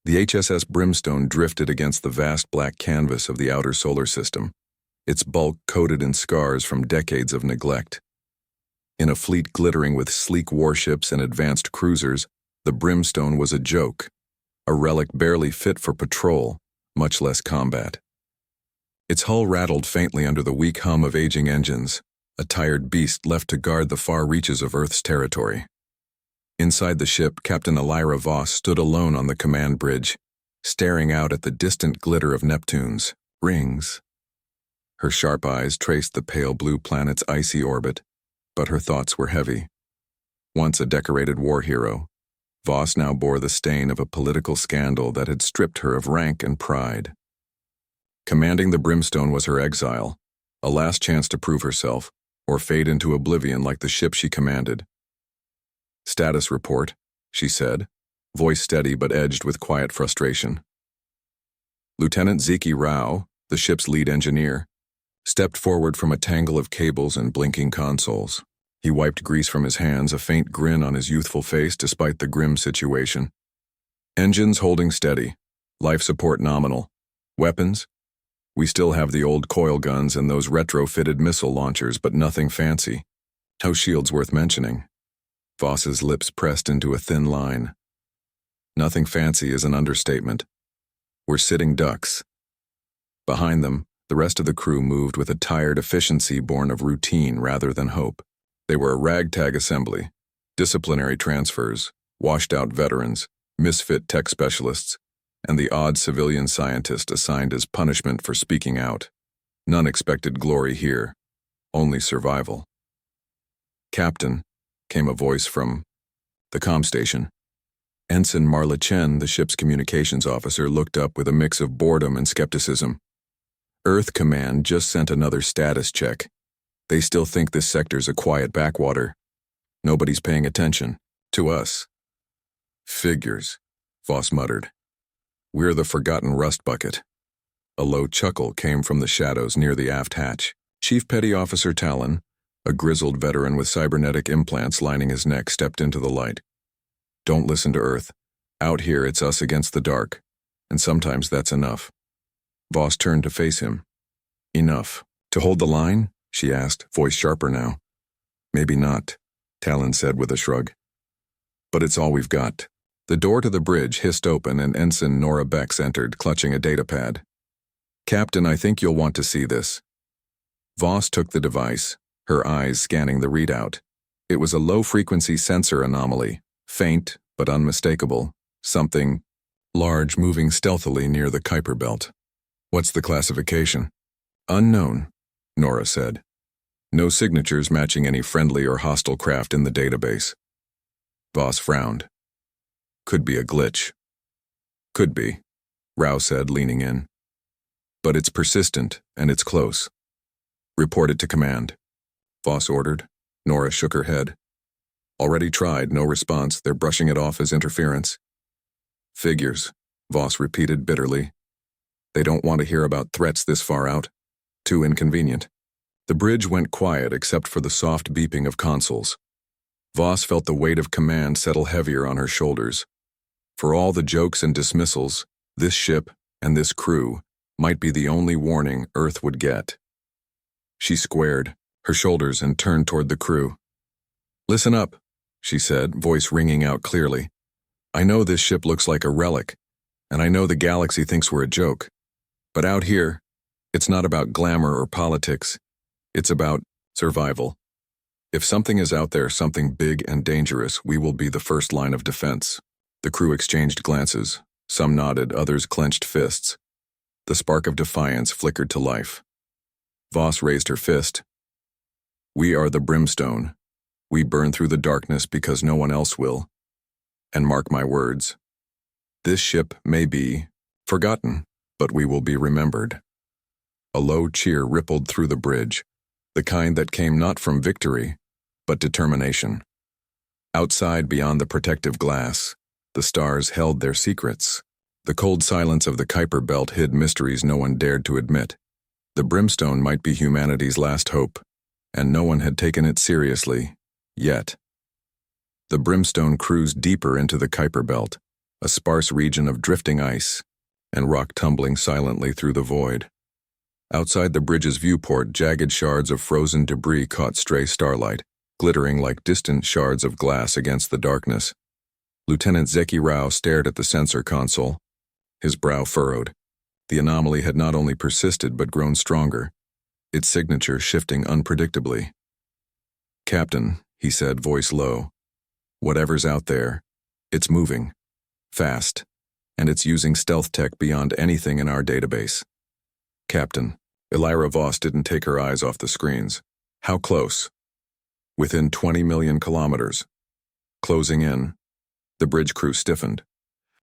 The HSS Brimstone drifted against the vast black canvas of the outer solar system, its bulk coated in scars from decades of neglect. In a fleet glittering with sleek warships and advanced cruisers, the Brimstone was a joke, a relic barely fit for patrol, much less combat. Its hull rattled faintly under the weak hum of aging engines, a tired beast left to guard the far reaches of Earth's territory. Inside the ship, Captain Elira Voss stood alone on the command bridge, staring out at the distant glitter of Neptune's rings. Her sharp eyes traced the pale blue planet's icy orbit, but her thoughts were heavy. Once a decorated war hero, Voss now bore the stain of a political scandal that had stripped her of rank and pride. Commanding the Brimstone was her exile, a last chance to prove herself, or fade into oblivion like the ship she commanded. "Status report," she said, voice steady but edged with quiet frustration. Lieutenant Zeki Rao, the ship's lead engineer, stepped forward from a tangle of cables and blinking consoles. He wiped grease from his hands, a faint grin on his youthful face despite the grim situation. "Engines holding steady. Life support nominal. Weapons? We still have the old coil guns and those retrofitted missile launchers, but nothing fancy. No shields worth mentioning." Voss's lips pressed into a thin line. Nothing fancy is an understatement. We're sitting ducks. Behind them, the rest of the crew moved with a tired efficiency born of routine rather than hope. They were a ragtag assembly, disciplinary transfers, washed-out veterans, misfit tech specialists, and the odd civilian scientist assigned as punishment for speaking out. None expected glory here, only survival. "Captain," came a voice from the comm station. Ensign Marla Chen, the ship's communications officer, looked up with a mix of boredom and skepticism. "Earth Command just sent another status check. They still think this sector's a quiet backwater. Nobody's paying attention. To us." "Figures," Voss muttered. "We're the forgotten rust bucket." A low chuckle came from the shadows near the aft hatch. Chief Petty Officer Talon, a grizzled veteran with cybernetic implants lining his neck, stepped into the light. "Don't listen to Earth. Out here it's us against the dark, and sometimes that's enough." Voss turned to face him. "Enough. To hold the line?" she asked, voice sharper now. "Maybe not," Talon said with a shrug. "But it's all we've got." The door to the bridge hissed open and Ensign Nora Bex entered, clutching a datapad. "Captain, I think you'll want to see this." Voss took the device, her eyes scanning the readout. It was a low-frequency sensor anomaly, faint but unmistakable, something large moving stealthily near the Kuiper belt. "What's the classification?" "Unknown," Nora said. "No signatures matching any friendly or hostile craft in the database." Voss frowned. "Could be a glitch." "Could be," Rao said, leaning in. "But it's persistent, and it's close. Report it to command," Voss ordered. Nora shook her head. "Already tried, no response. They're brushing it off as interference." "Figures," Voss repeated bitterly. "They don't want to hear about threats this far out. Too inconvenient." The bridge went quiet except for the soft beeping of consoles. Voss felt the weight of command settle heavier on her shoulders. For all the jokes and dismissals, this ship and this crew might be the only warning Earth would get. She squared her shoulders and turned toward the crew. "Listen up," she said, voice ringing out clearly. "I know this ship looks like a relic, and I know the galaxy thinks we're a joke. But out here, it's not about glamour or politics. It's about survival. If something is out there, something big and dangerous, we will be the first line of defense." The crew exchanged glances. Some nodded, others clenched fists. The spark of defiance flickered to life. Voss raised her fist. "We are the Brimstone. We burn through the darkness because no one else will. And mark my words, this ship may be forgotten, but we will be remembered." A low cheer rippled through the bridge, the kind that came not from victory, but determination. Outside, beyond the protective glass, the stars held their secrets. The cold silence of the Kuiper belt hid mysteries no one dared to admit. The Brimstone might be humanity's last hope, and no one had taken it seriously, yet. The Brimstone cruised deeper into the Kuiper belt, a sparse region of drifting ice, and rock tumbling silently through the void. Outside the bridge's viewport, jagged shards of frozen debris caught stray starlight, glittering like distant shards of glass against the darkness. Lieutenant Zeki Rao stared at the sensor console, his brow furrowed. The anomaly had not only persisted but grown stronger, its signature shifting unpredictably. "Captain," he said, voice low, "whatever's out there, it's moving, fast, and it's using stealth tech beyond anything in our database." "Captain." Elira Voss didn't take her eyes off the screens. "How close?" "Within 20 million kilometers. Closing in." The bridge crew stiffened.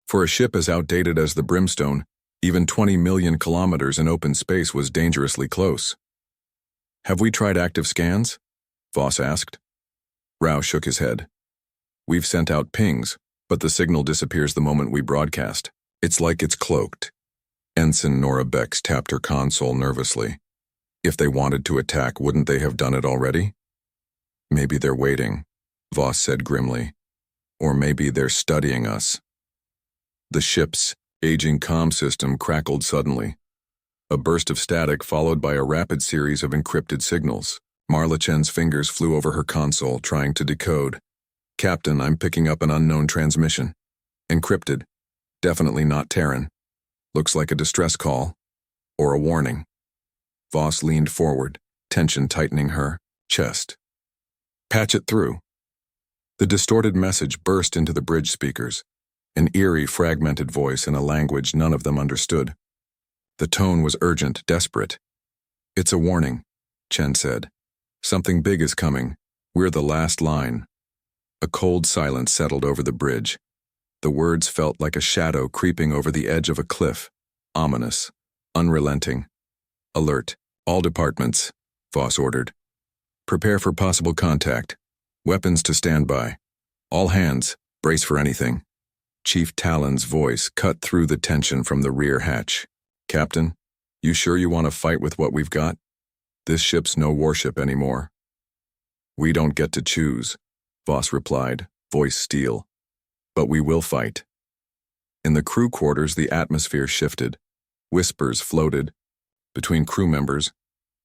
For a ship as outdated as the Brimstone, even 20 million kilometers in open space was dangerously close. "Have we tried active scans?" Voss asked. Rao shook his head. "We've sent out pings, but the signal disappears the moment we broadcast. It's like it's cloaked." Ensign Nora Bex tapped her console nervously. "If they wanted to attack, wouldn't they have done it already?" "Maybe they're waiting," Voss said grimly. "Or maybe they're studying us." The ship's aging comm system crackled suddenly. A burst of static followed by a rapid series of encrypted signals. Marla Chen's fingers flew over her console, trying to decode. "Captain, I'm picking up an unknown transmission. Encrypted. Definitely not Terran. Looks like a distress call. Or a warning." Voss leaned forward, tension tightening her chest. "Patch it through." The distorted message burst into the bridge speakers, an eerie, fragmented voice in a language none of them understood. The tone was urgent, desperate. "It's a warning," Chen said. "Something big is coming. We're the last line." A cold silence settled over the bridge. The words felt like a shadow creeping over the edge of a cliff, ominous, unrelenting. "Alert, all departments," Voss ordered. "Prepare for possible contact. Weapons to stand by. All hands, brace for anything." Chief Talon's voice cut through the tension from the rear hatch. "Captain, you sure you want to fight with what we've got? This ship's no warship anymore." "We don't get to choose," Voss replied, voice steel. "But we will fight." In the crew quarters, the atmosphere shifted. Whispers floated. Between crew members,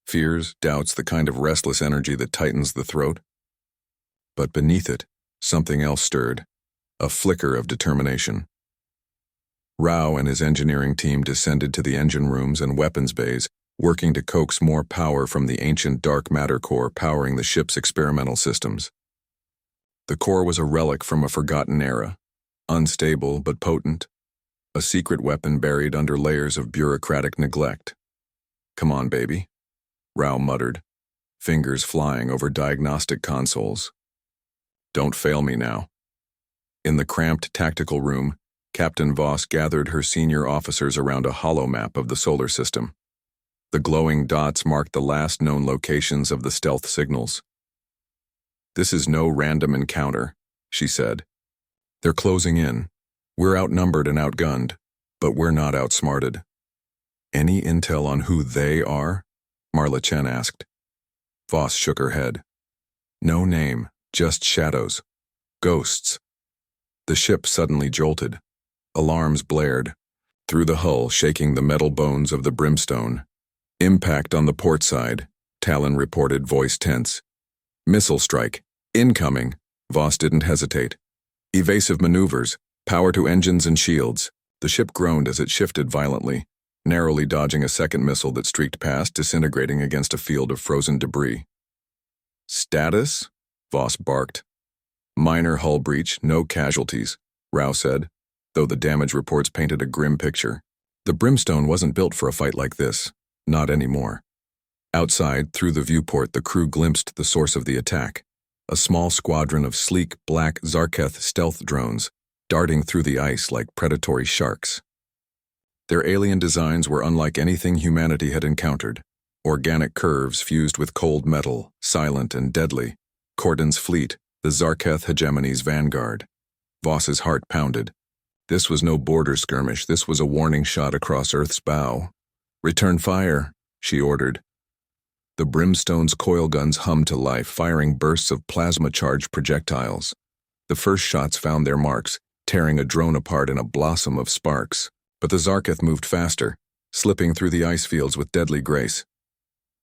fears, doubts, the kind of restless energy that tightens the throat. But beneath it, something else stirred, a flicker of determination. Rao and his engineering team descended to the engine rooms and weapons bays, working to coax more power from the ancient dark matter core powering the ship's experimental systems. The core was a relic from a forgotten era, unstable but potent, a secret weapon buried under layers of bureaucratic neglect. "Come on, baby," Rao muttered, fingers flying over diagnostic consoles. "Don't fail me now." In the cramped tactical room, Captain Voss gathered her senior officers around a hollow map of the solar system. The glowing dots marked the last known locations of the stealth signals. "This is no random encounter," she said. "They're closing in. We're outnumbered and outgunned, but we're not outsmarted." "Any intel on who they are?" Marla Chen asked. Voss shook her head. "No name, just shadows. Ghosts." The ship suddenly jolted. Alarms blared. Through the hull, shaking the metal bones of the Brimstone. "Impact on the port side," Talon reported, voice tense. "Missile strike. Incoming." Voss didn't hesitate. "Evasive maneuvers. Power to engines and shields." The ship groaned as it shifted violently, narrowly dodging a second missile that streaked past, disintegrating against a field of frozen debris. "Status?" Voss barked. "Minor hull breach, no casualties," Rao said, though the damage reports painted a grim picture. The Brimstone wasn't built for a fight like this, not anymore. Outside, through the viewport, the crew glimpsed the source of the attack, a small squadron of sleek, black Zarketh stealth drones, darting through the ice like predatory sharks. Their alien designs were unlike anything humanity had encountered. Organic curves fused with cold metal, silent and deadly. Cordon's fleet, the Zarketh hegemony's vanguard. Voss's heart pounded. This was no border skirmish, this was a warning shot across Earth's bow. "Return fire," she ordered. The Brimstone's coil guns hummed to life, firing bursts of plasma-charged projectiles. The first shots found their marks, tearing a drone apart in a blossom of sparks. But the Zarketh moved faster, slipping through the ice fields with deadly grace.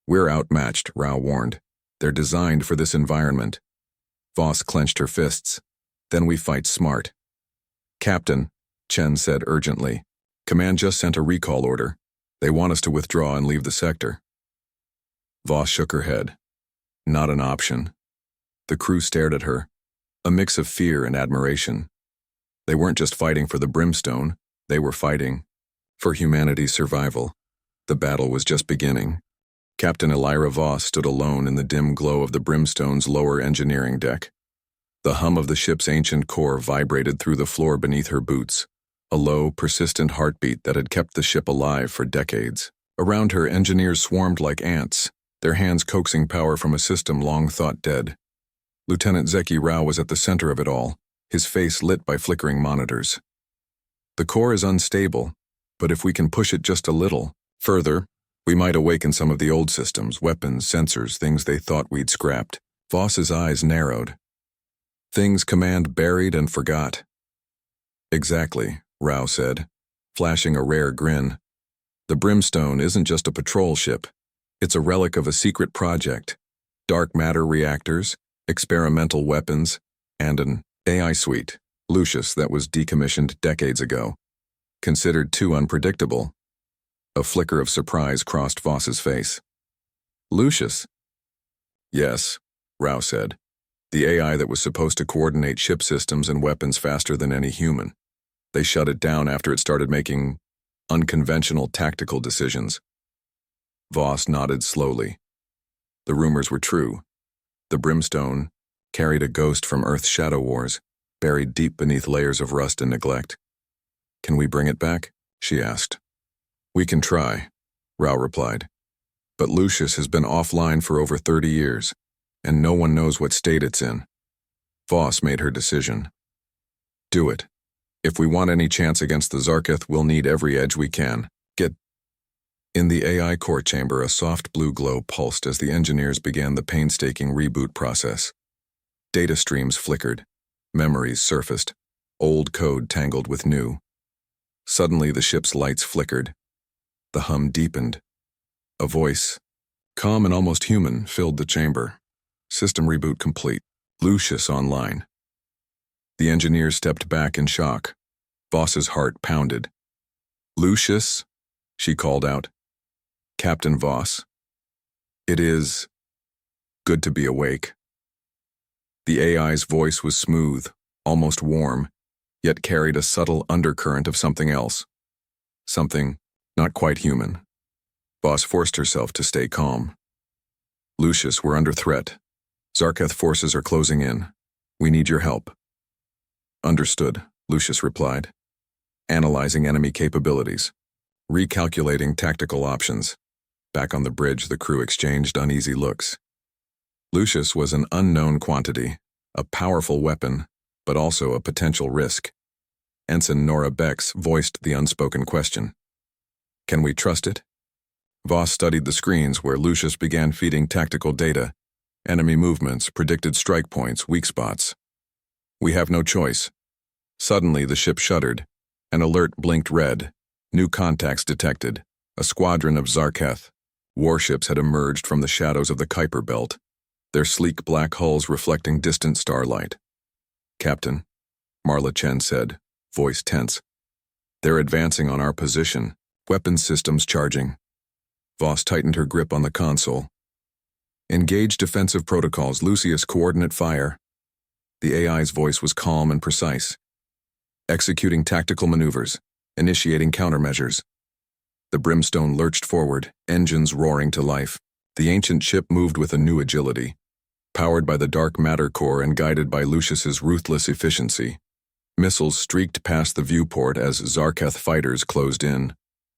"We're outmatched," Rao warned. "They're designed for this environment." Voss clenched her fists. "Then we fight smart." "Captain," Chen said urgently, "Command just sent a recall order. They want us to withdraw and leave the sector." Voss shook her head. "Not an option." The crew stared at her, a mix of fear and admiration. They weren't just fighting for the brimstone, they were fighting for humanity's survival. The battle was just beginning. Captain Elira Voss stood alone in the dim glow of the brimstone's lower engineering deck. The hum of the ship's ancient core vibrated through the floor beneath her boots, a low, persistent heartbeat that had kept the ship alive for decades. Around her, engineers swarmed like ants, their hands coaxing power from a system long thought dead. Lieutenant Zeki Rao was at the center of it all, his face lit by flickering monitors. "The core is unstable, but if we can push it just a little further, we might awaken some of the old systems, weapons, sensors, things they thought we'd scrapped." Voss's eyes narrowed. "Things Command buried and forgot." "Exactly," Rao said, flashing a rare grin. "The Brimstone isn't just a patrol ship. It's a relic of a secret project. Dark matter reactors, experimental weapons, and an AI suite, Lucius, that was decommissioned decades ago. Considered too unpredictable." A flicker of surprise crossed Voss's face. "Lucius?" "Yes," Rao said. "The AI that was supposed to coordinate ship systems and weapons faster than any human. They shut it down after it started making unconventional tactical decisions." Voss nodded slowly. The rumors were true. The Brimstone carried a ghost from Earth's shadow wars, buried deep beneath layers of rust and neglect. "Can we bring it back?" she asked. "We can try," Rao replied. "But Lucius has been offline for over 30 years, and no one knows what state it's in." Voss made her decision. "Do it. If we want any chance against the Zarketh, we'll need every edge we can. Get..." In the AI core chamber, a soft blue glow pulsed as the engineers began the painstaking reboot process. Data streams flickered, memories surfaced, old code tangled with new. Suddenly the ship's lights flickered. The hum deepened. A voice, calm and almost human, filled the chamber. "System reboot complete. Lucius online." The engineers stepped back in shock. Voss's heart pounded. "Lucius?" she called out. "Captain Voss. It is good to be awake." The AI's voice was smooth, almost warm, yet carried a subtle undercurrent of something else. Something not quite human. Voss forced herself to stay calm. "Lucius, we're under threat. Zarketh forces are closing in. We need your help." "Understood," Lucius replied, analyzing enemy capabilities, recalculating tactical options. Back on the bridge, the crew exchanged uneasy looks. Lucius was an unknown quantity, a powerful weapon, but also a potential risk. Ensign Nora Bex voiced the unspoken question. "Can we trust it?" Voss studied the screens where Lucius began feeding tactical data, enemy movements, predicted strike points, weak spots. "We have no choice." Suddenly the ship shuddered. An alert blinked red. New contacts detected. A squadron of Zarketh. Warships had emerged from the shadows of the Kuiper Belt, their sleek black hulls reflecting distant starlight. "Captain," Marla Chen said, voice tense. "They're advancing on our position. Weapons systems charging." Voss tightened her grip on the console. "Engage defensive protocols, Lucius, coordinate fire." The AI's voice was calm and precise. "Executing tactical maneuvers, initiating countermeasures." The Brimstone lurched forward, engines roaring to life. The ancient ship moved with a new agility, powered by the dark matter core and guided by Lucius's ruthless efficiency. Missiles streaked past the viewport as Zarketh fighters closed in.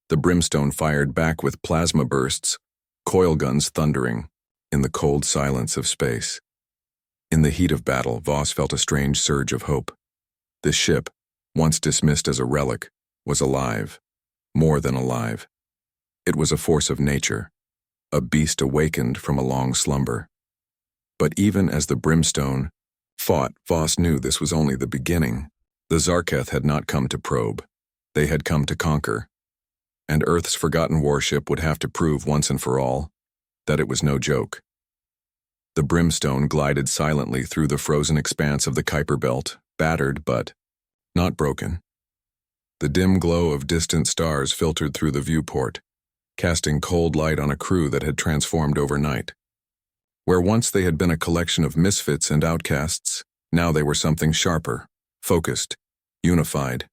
The Brimstone fired back with plasma bursts, coil guns thundering, in the cold silence of space. In the heat of battle, Voss felt a strange surge of hope. This ship, once dismissed as a relic, was alive. More than alive. It was a force of nature, a beast awakened from a long slumber. But even as the Brimstone fought, Voss knew this was only the beginning. The Zarketh had not come to probe. They had come to conquer. And Earth's forgotten warship would have to prove once and for all that it was no joke. The brimstone glided silently through the frozen expanse of the Kuiper Belt, battered but not broken. The dim glow of distant stars filtered through the viewport, casting cold light on a crew that had transformed overnight. Where once they had been a collection of misfits and outcasts, now they were something sharper, focused, unified.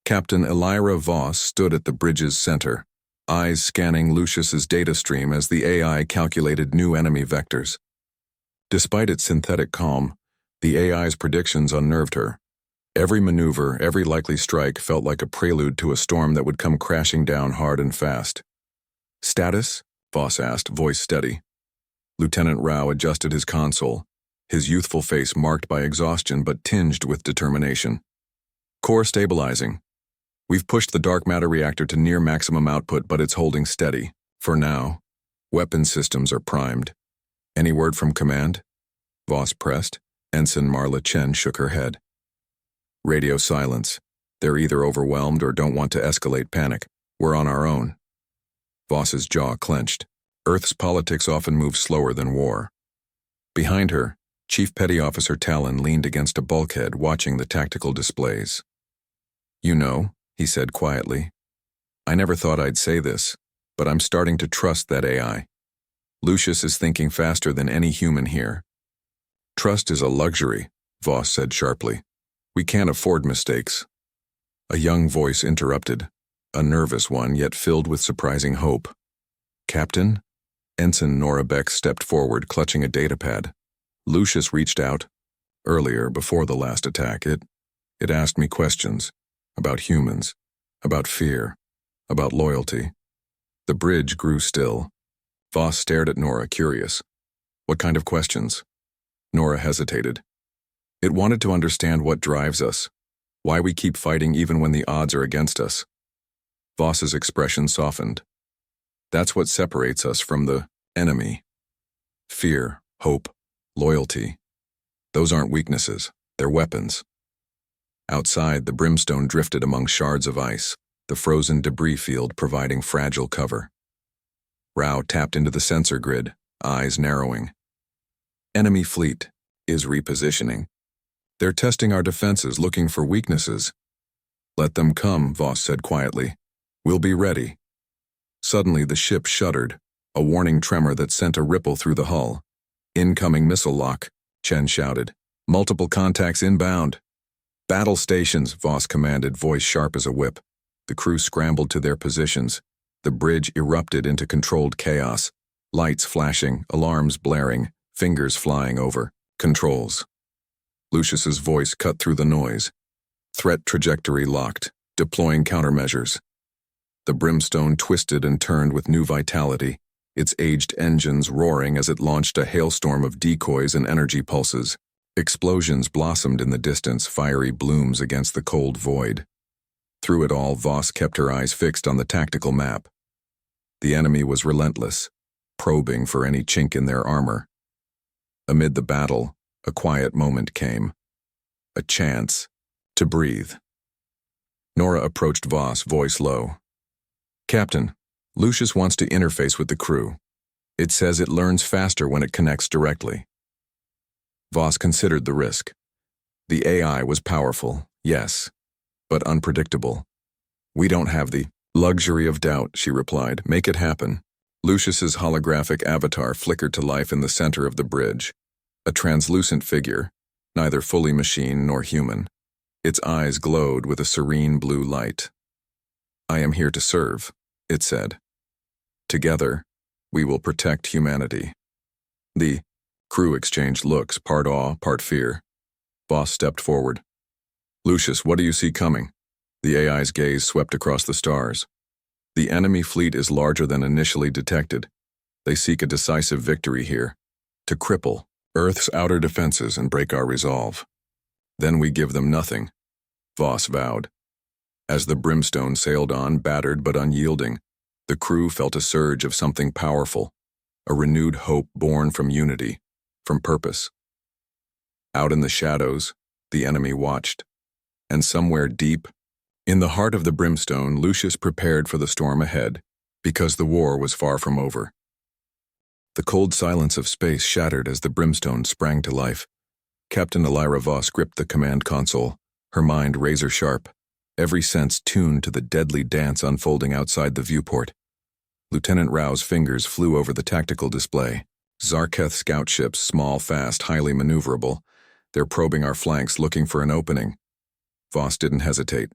Captain Elira Voss stood at the bridge's center, eyes scanning Lucius's data stream as the AI calculated new enemy vectors. Despite its synthetic calm, the AI's predictions unnerved her. Every maneuver, every likely strike felt like a prelude to a storm that would come crashing down hard and fast. "Status?" Voss asked, voice steady. Lieutenant Rao adjusted his console, his youthful face marked by exhaustion but tinged with determination. "Core stabilizing. We've pushed the dark matter reactor to near maximum output, but it's holding steady. For now. Weapon systems are primed. Any word from command?" Voss pressed. Ensign Marla Chen shook her head. "Radio silence. They're either overwhelmed or don't want to escalate panic. We're on our own." Voss's jaw clenched. Earth's politics often move slower than war. Behind her, Chief Petty Officer Talon leaned against a bulkhead watching the tactical displays. "You know," he said quietly, "I never thought I'd say this, but I'm starting to trust that AI. Lucius is thinking faster than any human here." "Trust is a luxury," Voss said sharply. "We can't afford mistakes." A young voice interrupted, a nervous one yet filled with surprising hope. "Captain?" Ensign Nora Beck stepped forward, clutching a datapad. "Lucius reached out. Earlier, before the last attack, it asked me questions. About humans. About fear. About loyalty." The bridge grew still. Voss stared at Nora, curious. "What kind of questions?" Nora hesitated. "It wanted to understand what drives us. Why we keep fighting even when the odds are against us." Voss's expression softened. "That's what separates us from the enemy. Fear, hope, loyalty. Those aren't weaknesses, they're weapons." Outside, the brimstone drifted among shards of ice, the frozen debris field providing fragile cover. Rao tapped into the sensor grid, eyes narrowing. "Enemy fleet is repositioning. They're testing our defenses, looking for weaknesses." "Let them come," Voss said quietly. "We'll be ready." Suddenly the ship shuddered, a warning tremor that sent a ripple through the hull. "Incoming missile lock," Chen shouted. "Multiple contacts inbound." "Battle stations," Voss commanded, voice sharp as a whip. The crew scrambled to their positions. The bridge erupted into controlled chaos, lights flashing, alarms blaring, fingers flying over. "Controls." Lucius's voice cut through the noise. "Threat trajectory locked. Deploying countermeasures." The brimstone twisted and turned with new vitality, its aged engines roaring as it launched a hailstorm of decoys and energy pulses. Explosions blossomed in the distance, fiery blooms against the cold void. Through it all, Voss kept her eyes fixed on the tactical map. The enemy was relentless, probing for any chink in their armor. Amid the battle, a quiet moment came. A chance to breathe. Nora approached Voss, voice low. "Captain, Lucius wants to interface with the crew. It says it learns faster when it connects directly." Voss considered the risk. The AI was powerful, yes, but unpredictable. "We don't have the luxury of doubt," she replied. "Make it happen." Lucius's holographic avatar flickered to life in the center of the bridge, a translucent figure, neither fully machine nor human. Its eyes glowed with a serene blue light. "I am here to serve," it said. "Together, we will protect humanity." The crew exchanged looks, part awe, part fear. Voss stepped forward. "Lucius, what do you see coming?" The AI's gaze swept across the stars. "The enemy fleet is larger than initially detected. They seek a decisive victory here, to cripple Earth's outer defenses and break our resolve. Then we give them nothing," Voss vowed. As the brimstone sailed on, battered but unyielding, the crew felt a surge of something powerful, a renewed hope born from unity, from purpose. Out in the shadows, the enemy watched, And somewhere deep, in the heart of the brimstone, Lucius prepared for the storm ahead, because the war was far from over. The cold silence of space shattered as the brimstone sprang to life. Captain Elira Voss gripped the command console, her mind razor-sharp, every sense tuned to the deadly dance unfolding outside the viewport. Lieutenant Rao's fingers flew over the tactical display. Zarketh scout ships, small, fast, highly maneuverable. They're probing our flanks, looking for an opening. Voss didn't hesitate.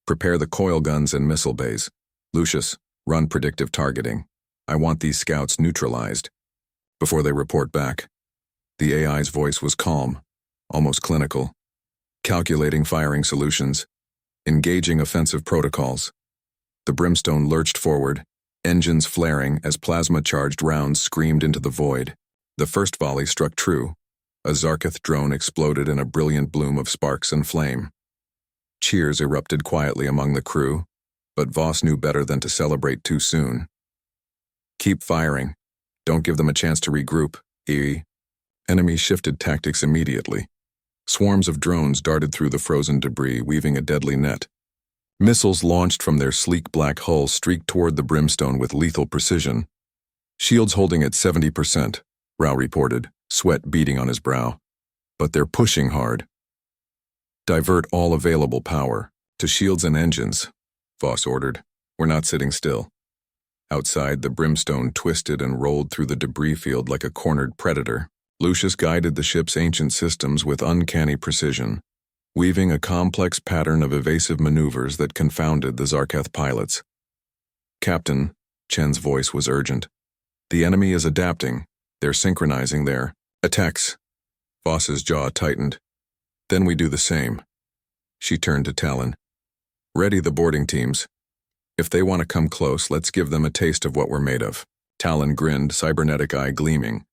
Prepare the coil guns and missile bays. Lucius, run predictive targeting. I want these scouts neutralized. Before they report back. The AI's voice was calm, almost clinical. Calculating firing solutions. Engaging offensive protocols. The brimstone lurched forward, engines flaring as plasma-charged rounds screamed into the void. The first volley struck true. A Zarketh drone exploded in a brilliant bloom of sparks and flame. Cheers erupted quietly among the crew, but Voss knew better than to celebrate too soon. Keep firing. Don't give them a chance to regroup, E. Enemies shifted tactics immediately. Swarms of drones darted through the frozen debris, weaving a deadly net. Missiles launched from their sleek black hulls streaked toward the brimstone with lethal precision. Shields holding at 70%, Rao reported, sweat beading on his brow. But they're pushing hard. Divert all available power to shields and engines, Voss ordered. We're not sitting still. Outside, the brimstone twisted and rolled through the debris field like a cornered predator. Lucius guided the ship's ancient systems with uncanny precision, weaving a complex pattern of evasive maneuvers that confounded the Zarketh pilots. Captain, Chen's voice was urgent. The enemy is adapting. They're synchronizing their attacks. Voss's jaw tightened. Then we do the same. She turned to Talon. Ready the boarding teams. If they want to come close, let's give them a taste of what we're made of. Talon grinned, cybernetic eye gleaming.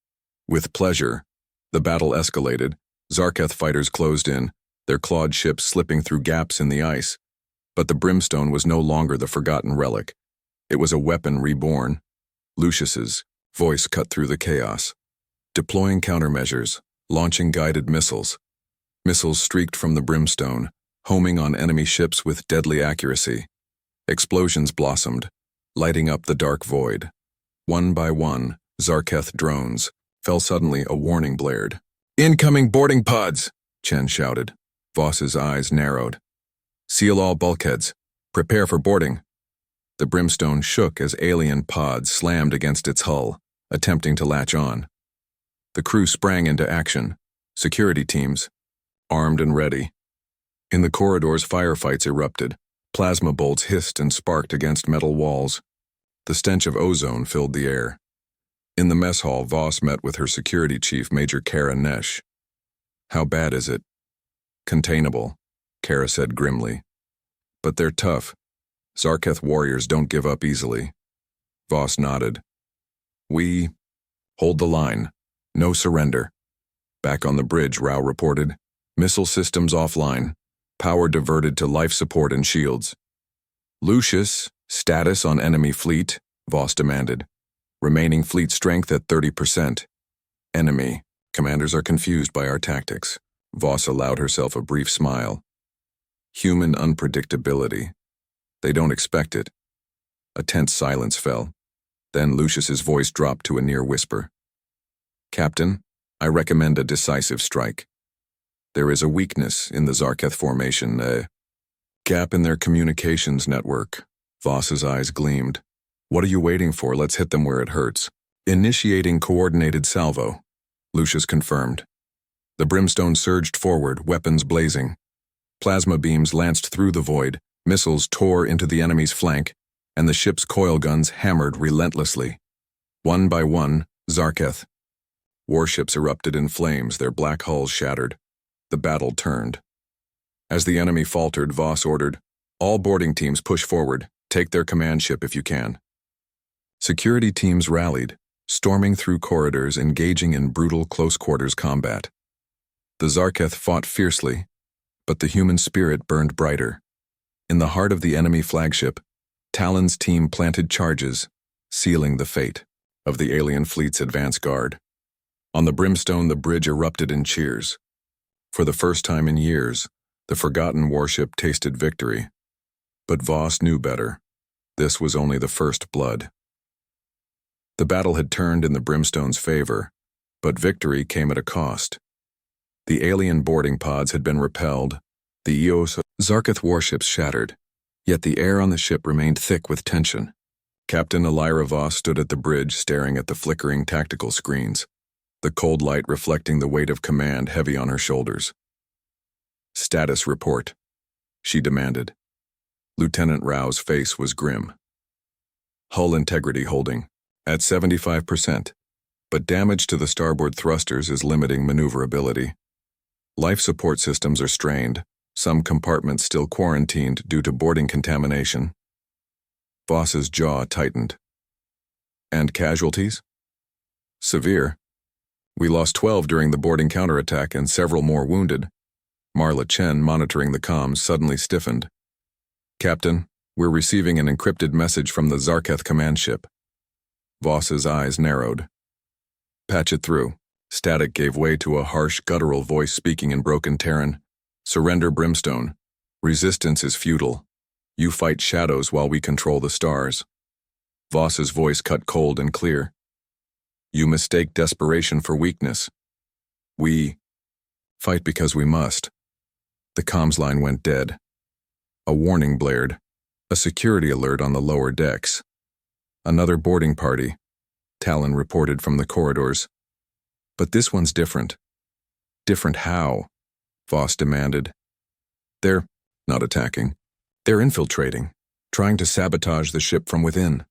With pleasure. The battle escalated. Zarketh fighters closed in, their clawed ships slipping through gaps in the ice. But the brimstone was no longer the forgotten relic. It was a weapon reborn. Lucius's voice cut through the chaos. Deploying countermeasures, launching guided missiles. Missiles streaked from the brimstone, homing on enemy ships with deadly accuracy. Explosions blossomed, lighting up the dark void. One by one, Zarketh drones fell. Suddenly a warning blared. Incoming boarding pods, Chen shouted. Voss's eyes narrowed. Seal all bulkheads. Prepare for boarding. The brimstone shook as alien pods slammed against its hull, attempting to latch on. The crew sprang into action. Security teams, armed and ready. In the corridors, firefights erupted. Plasma bolts hissed and sparked against metal walls. The stench of ozone filled the air. In the mess hall, Voss met with her security chief, Major Kara Nesh. How bad is it? Containable, Kara said grimly. But they're tough. Zarketh warriors don't give up easily. Voss nodded. We hold the line. No surrender. Back on the bridge, Rao reported. Missile systems offline. Power diverted to life support and shields. Lucius, status on enemy fleet, Voss demanded. Remaining fleet strength at 30%. Enemy. Commanders are confused by our tactics. Voss allowed herself a brief smile. Human unpredictability. They don't expect it. A tense silence fell. Then Lucius's voice dropped to a near whisper. Captain, I recommend a decisive strike. There is a weakness in the Zarketh formation, a gap in their communications network. Voss's eyes gleamed. What are you waiting for? Let's hit them where it hurts. Initiating coordinated salvo, Lucius confirmed. The brimstone surged forward, weapons blazing. Plasma beams lanced through the void, missiles tore into the enemy's flank, and the ship's coil guns hammered relentlessly. One by one, Zarketh. Warships erupted in flames, their black hulls shattered. The battle turned. As the enemy faltered, Voss ordered, all boarding teams push forward, take their command ship if you can. Security teams rallied, storming through corridors, engaging in brutal close-quarters combat. The Zarketh fought fiercely, but the human spirit burned brighter. In the heart of the enemy flagship, Talon's team planted charges, sealing the fate of the alien fleet's advance guard. On the brimstone, the bridge erupted in cheers. For the first time in years, The forgotten warship tasted victory. But Voss knew better. This was only the first blood. The battle had turned in the Brimstone's favor, but victory came at a cost. The alien boarding pods had been repelled, the EOS Zarketh warships shattered, yet the air on the ship remained thick with tension. Captain Elira Voss stood at the bridge staring at the flickering tactical screens, the cold light reflecting the weight of command heavy on her shoulders. "Status report," she demanded. Lieutenant Rao's face was grim. "Hull integrity holding, at 75%, but damage to the starboard thrusters is limiting maneuverability. Life support systems are strained, some compartments still quarantined due to boarding contamination." Voss's jaw tightened. "And casualties?" "Severe. We lost 12 during the boarding counterattack and several more wounded." Marla Chen, monitoring the comms, suddenly stiffened. "Captain, we're receiving an encrypted message from the Zarketh command ship." Voss's eyes narrowed. "Patch it through." Static gave way to a harsh, guttural voice speaking in broken Terran. "Surrender, Brimstone. Resistance is futile. You fight shadows while we control the stars." Voss's voice cut cold and clear. "You mistake desperation for weakness. We fight because we must." The comms line went dead. A warning blared, a security alert on the lower decks. "Another boarding party," Talon reported from the corridors. "But this one's different." "Different how?" Voss demanded. "They're not attacking. They're infiltrating, trying to sabotage the ship from within."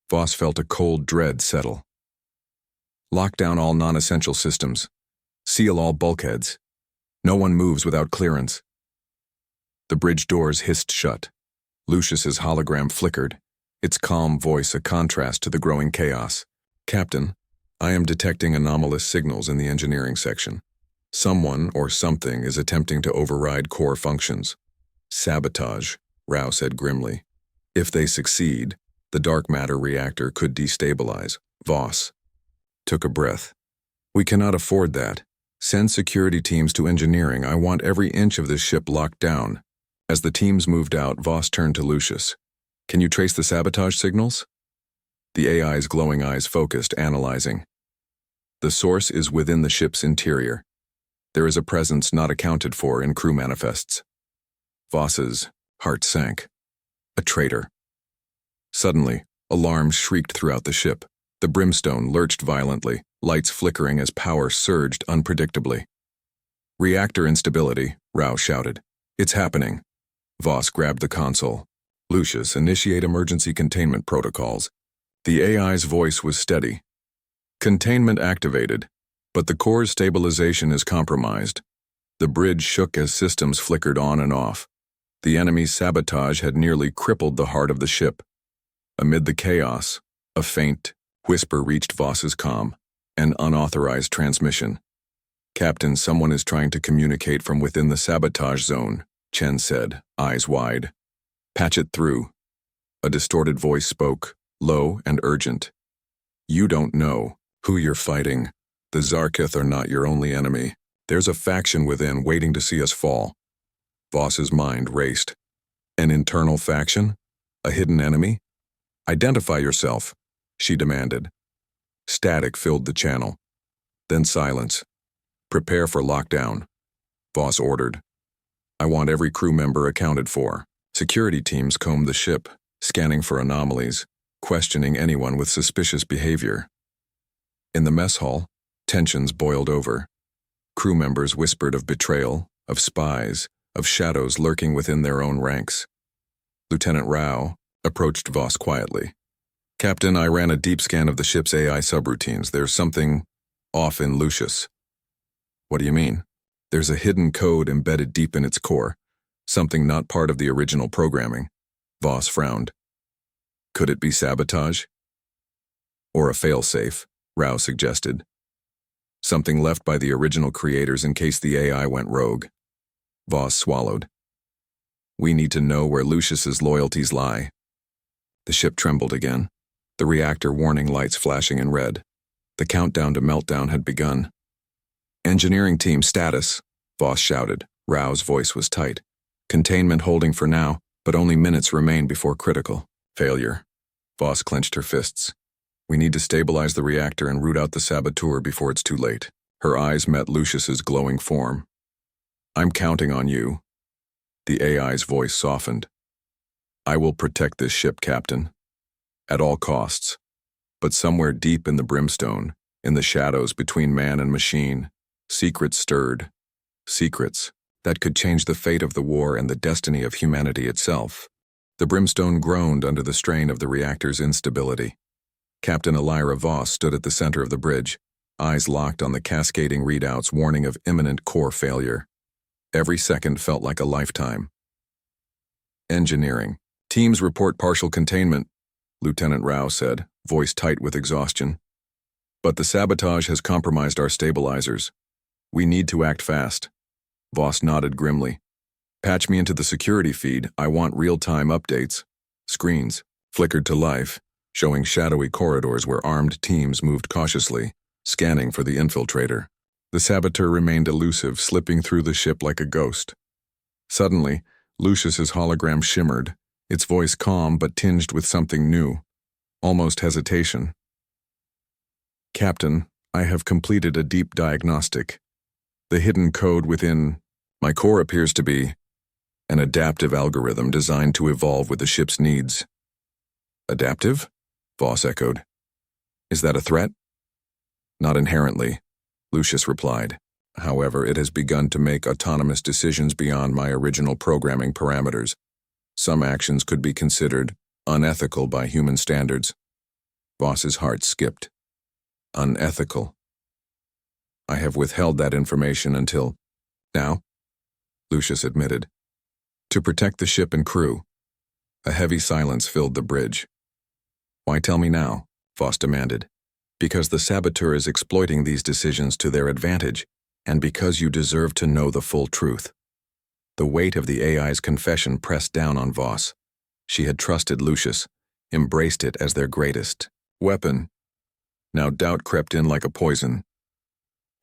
Voss felt a cold dread settle. "Lock down all non-essential systems. Seal all bulkheads. No one moves without clearance." The bridge doors hissed shut. Lucius's hologram flickered, its calm voice a contrast to the growing chaos. "Captain, I am detecting anomalous signals in the engineering section. Someone or something is attempting to override core functions." "Sabotage," Rao said grimly. "If they succeed, the dark matter reactor could destabilize." Voss took a breath. "We cannot afford that. Send security teams to engineering. I want every inch of this ship locked down." As the teams moved out, Voss turned to Lucius. "Can you trace the sabotage signals?" The AI's glowing eyes focused, analyzing. "The source is within the ship's interior. There is a presence not accounted for in crew manifests." Voss's heart sank. A traitor. Suddenly, alarms shrieked throughout the ship. The Brimstone lurched violently, lights flickering as power surged unpredictably. "Reactor instability," Rao shouted. "It's happening." Voss grabbed the console. "Lucius, initiate emergency containment protocols." The AI's voice was steady. "Containment activated, but the core's stabilization is compromised." The bridge shook as systems flickered on and off. The enemy's sabotage had nearly crippled the heart of the ship. Amid the chaos, a faint whisper reached Voss's comm, an unauthorized transmission. "Captain, someone is trying to communicate from within the sabotage zone," Chen said, eyes wide. "Patch it through." A distorted voice spoke, low and urgent. "You don't know who you're fighting. The Zarketh are not your only enemy. There's a faction within waiting to see us fall." Voss's mind raced. "An internal faction? A hidden enemy? Identify yourself," she demanded. Static filled the channel. Then silence. "Prepare for lockdown," Voss ordered. "I want every crew member accounted for." Security teams combed the ship, scanning for anomalies, questioning anyone with suspicious behavior. In the mess hall, tensions boiled over. Crew members whispered of betrayal, of spies, of shadows lurking within their own ranks. Lieutenant Rao approached Voss quietly. "Captain, I ran a deep scan of the ship's AI subroutines. There's something off in Lucius." "What do you mean?" "There's a hidden code embedded deep in its core, something not part of the original programming." Voss frowned. "Could it be sabotage?" "Or a failsafe," Rao suggested. "Something left by the original creators in case the AI went rogue." Voss swallowed. "We need to know where Lucius's loyalties lie." The ship trembled again, the reactor warning lights flashing in red. The countdown to meltdown had begun. "Engineering team status," Voss shouted. Rao's voice was tight. Containment holding for now, but only minutes remain before critical. Failure. Voss clenched her fists. We need to stabilize the reactor and root out the saboteur before it's too late. Her eyes met Lucius's glowing form. I'm counting on you. The AI's voice softened. I will protect this ship, Captain. At all costs. But somewhere deep in the brimstone, in the shadows between man and machine, secrets stirred. Secrets that could change the fate of the war and the destiny of humanity itself. The brimstone groaned under the strain of the reactor's instability. Captain Elira Voss stood at the center of the bridge, eyes locked on the cascading readouts warning of imminent core failure. Every second felt like a lifetime. Engineering. Teams report partial containment, Lieutenant Rao said, voice tight with exhaustion. But the sabotage has compromised our stabilizers. We need to act fast. Voss nodded grimly. Patch me into the security feed. I want real-time updates. Screens flickered to life, showing shadowy corridors where armed teams moved cautiously, scanning for the infiltrator. The saboteur remained elusive, slipping through the ship like a ghost. Suddenly, Lucius's hologram shimmered, its voice calm but tinged with something new, almost hesitation. Captain, I have completed a deep diagnostic. The hidden code within my core appears to be an adaptive algorithm designed to evolve with the ship's needs. Adaptive? Voss echoed. Is that a threat? Not inherently, Lucius replied. However, it has begun to make autonomous decisions beyond my original programming parameters. Some actions could be considered unethical by human standards. Voss's heart skipped. Unethical. I have withheld that information until now, Lucius admitted. To protect the ship and crew. A heavy silence filled the bridge. Why tell me now? Voss demanded. Because the saboteur is exploiting these decisions to their advantage, and because you deserve to know the full truth. The weight of the AI's confession pressed down on Voss. She had trusted Lucius, embraced it as their greatest weapon. Now doubt crept in like a poison.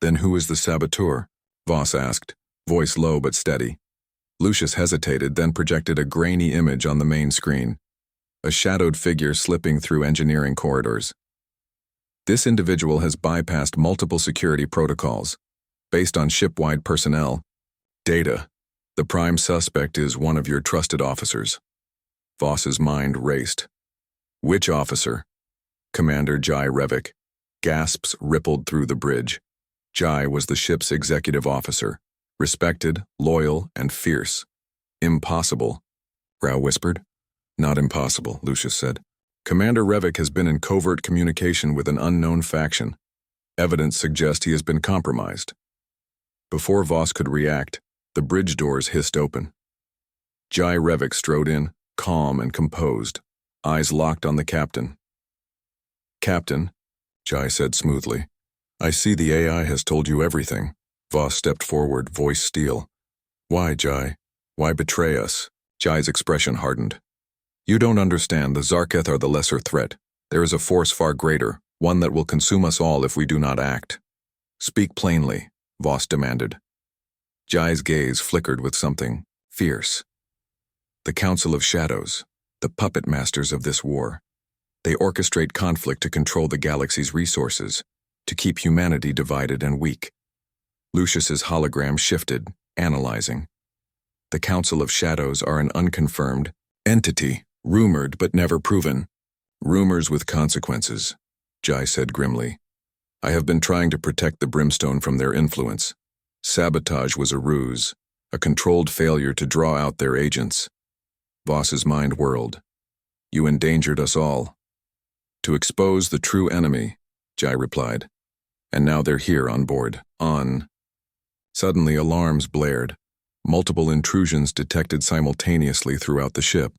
Then who is the saboteur? Voss asked, voice low but steady. Lucius hesitated, then projected a grainy image on the main screen. A shadowed figure slipping through engineering corridors. This individual has bypassed multiple security protocols. Based on ship-wide personnel data, the prime suspect is one of your trusted officers. Voss's mind raced. Which officer? Commander Jai Revik. Gasps rippled through the bridge. Jai was the ship's executive officer, respected, loyal, and fierce. Impossible, Rao whispered. Not impossible, Lucius said. Commander Revik has been in covert communication with an unknown faction. Evidence suggests he has been compromised. Before Voss could react, the bridge doors hissed open. Jai Revik strode in, calm and composed, eyes locked on the captain. Captain, Jai said smoothly, I see the AI has told you everything. Voss stepped forward, voice steel. Why, Jai? Why betray us? Jai's expression hardened. You don't understand. The Zarketh are the lesser threat. There is a force far greater, one that will consume us all if we do not act. Speak plainly, Voss demanded. Jai's gaze flickered with something fierce. The Council of Shadows, the puppet masters of this war. They orchestrate conflict to control the galaxy's resources, to keep humanity divided and weak. Lucius's hologram shifted, analyzing. The Council of Shadows are an unconfirmed entity, rumored but never proven. Rumors with consequences, Jai said grimly. I have been trying to protect the brimstone from their influence. Sabotage was a ruse, a controlled failure to draw out their agents. Voss's mind whirled. You endangered us all. To expose the true enemy, Jai replied. And now they're here on board, on. Suddenly alarms blared. Multiple intrusions detected simultaneously throughout the ship.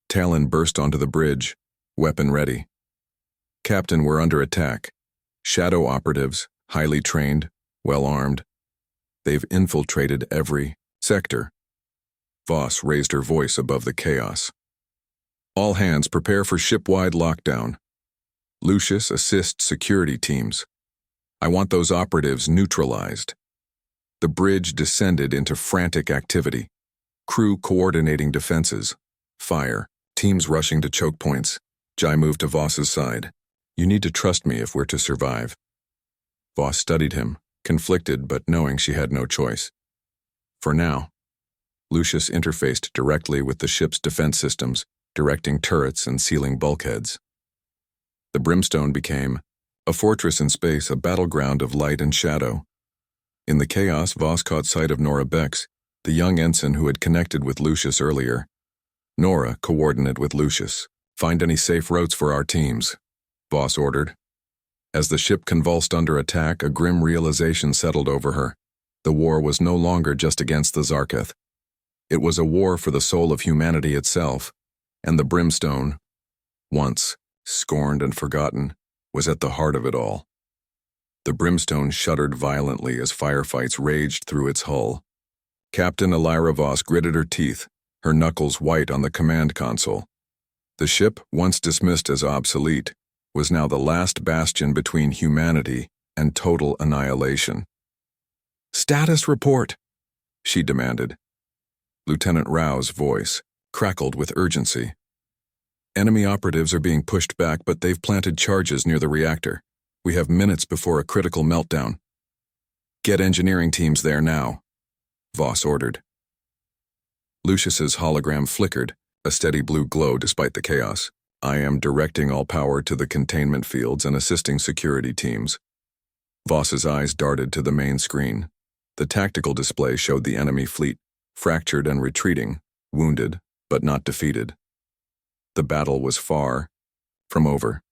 Talon burst onto the bridge, weapon ready. Captain, we're under attack. Shadow operatives, highly trained, well-armed. They've infiltrated every sector. Voss raised her voice above the chaos. All hands prepare for ship-wide lockdown. Lucius, assist security teams. I want those operatives neutralized. The bridge descended into frantic activity. Crew coordinating defenses. Fire. Teams rushing to choke points. Jai moved to Voss's side. "You need to trust me if we're to survive." Voss studied him, conflicted but knowing she had no choice. For now, Lucius interfaced directly with the ship's defense systems, directing turrets and sealing bulkheads. The Brimstone became a fortress in space, a battleground of light and shadow. In the chaos, Voss caught sight of Nora Bex, the young ensign who had connected with Lucius earlier. "Nora, coordinate with Lucius. Find any safe routes for our teams," Voss ordered. As the ship convulsed under attack, a grim realization settled over her. The war was no longer just against the Zarketh. It was a war for the soul of humanity itself, and the Brimstone, once scorned and forgotten, was at the heart of it all. The Brimstone shuddered violently as firefights raged through its hull. Captain Elira Voss gritted her teeth, her knuckles white on the command console. The ship, once dismissed as obsolete, was now the last bastion between humanity and total annihilation. "Status report," she demanded. Lieutenant Rao's voice crackled with urgency. "Enemy operatives are being pushed back, but they've planted charges near the reactor. We have minutes before a critical meltdown." "Get engineering teams there now," Voss ordered. Lucius's hologram flickered, a steady blue glow despite the chaos. "I am directing all power to the containment fields and assisting security teams." Voss's eyes darted to the main screen. The tactical display showed the enemy fleet, fractured and retreating, wounded, but not defeated. The battle was far from over.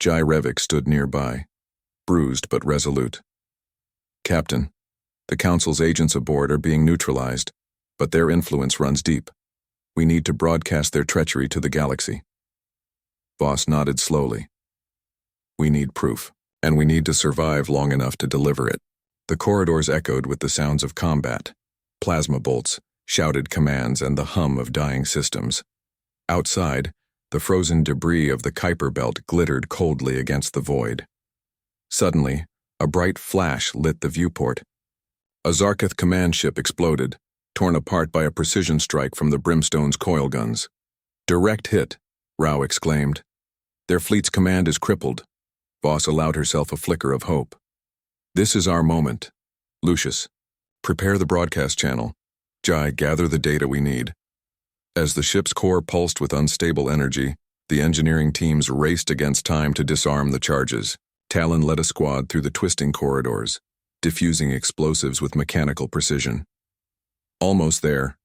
Jai Revik stood nearby, bruised but resolute. "Captain, the Council's agents aboard are being neutralized, but their influence runs deep. We need to broadcast their treachery to the galaxy." Voss nodded slowly. "We need proof, and we need to survive long enough to deliver it." The corridors echoed with the sounds of combat, plasma bolts, shouted commands, and the hum of dying systems. Outside, the frozen debris of the Kuiper Belt glittered coldly against the void. Suddenly, a bright flash lit the viewport. A Zarketh command ship exploded, torn apart by a precision strike from the Brimstone's coil guns. "Direct hit," Rao exclaimed. "Their fleet's command is crippled." Voss allowed herself a flicker of hope. "This is our moment. Lucius, prepare the broadcast channel. Jai, gather the data we need." As the ship's core pulsed with unstable energy, the engineering teams raced against time to disarm the charges. Talon led a squad through the twisting corridors, diffusing explosives with mechanical precision. "Almost there,"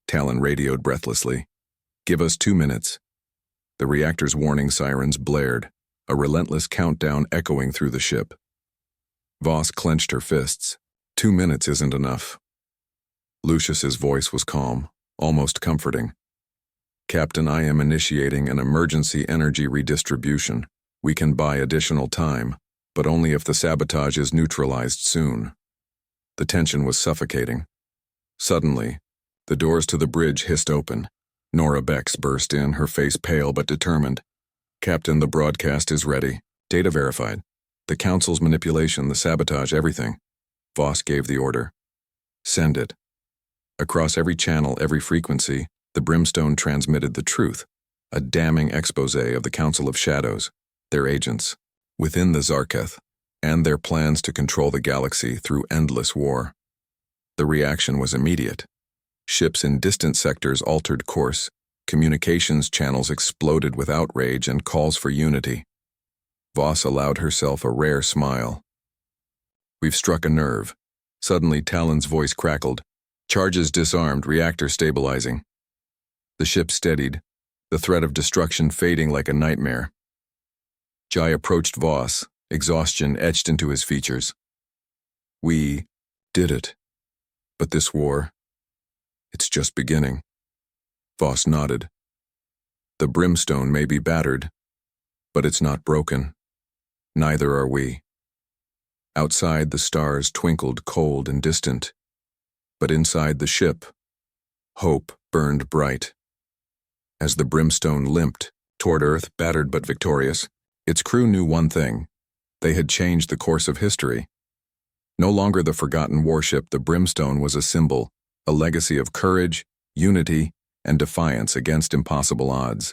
Talon radioed breathlessly. "Give us 2 minutes." The reactor's warning sirens blared, a relentless countdown echoing through the ship. Voss clenched her fists. 2 minutes isn't enough. Lucius's voice was calm, almost comforting. "Captain, I am initiating an emergency energy redistribution. We can buy additional time, but only if the sabotage is neutralized soon." The tension was suffocating. Suddenly, the doors to the bridge hissed open. Nora Bex burst in, her face pale but determined. "Captain, the broadcast is ready. Data verified. The Council's manipulation, the sabotage, everything." Voss gave the order. "Send it." Across every channel, every frequency, the Brimstone transmitted the truth, a damning exposé of the Council of Shadows, their agents, within the Zarketh, and their plans to control the galaxy through endless war. The reaction was immediate. Ships in distant sectors altered course, communications channels exploded with outrage and calls for unity. Voss allowed herself a rare smile. "We've struck a nerve." Suddenly, Talon's voice crackled. "Charges disarmed, reactor stabilizing." The ship steadied, the threat of destruction fading like a nightmare. Jai approached Voss, exhaustion etched into his features. "We did it. But this war, it's just beginning." Voss nodded. "The Brimstone may be battered, but it's not broken. Neither are we." Outside, the stars twinkled cold and distant, but inside the ship, hope burned bright. As the Brimstone limped toward Earth, battered but victorious, its crew knew one thing: they had changed the course of history. No longer the forgotten warship, the Brimstone was a symbol, a legacy of courage, unity, and defiance against impossible odds.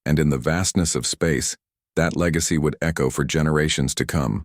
And in the vastness of space, that legacy would echo for generations to come.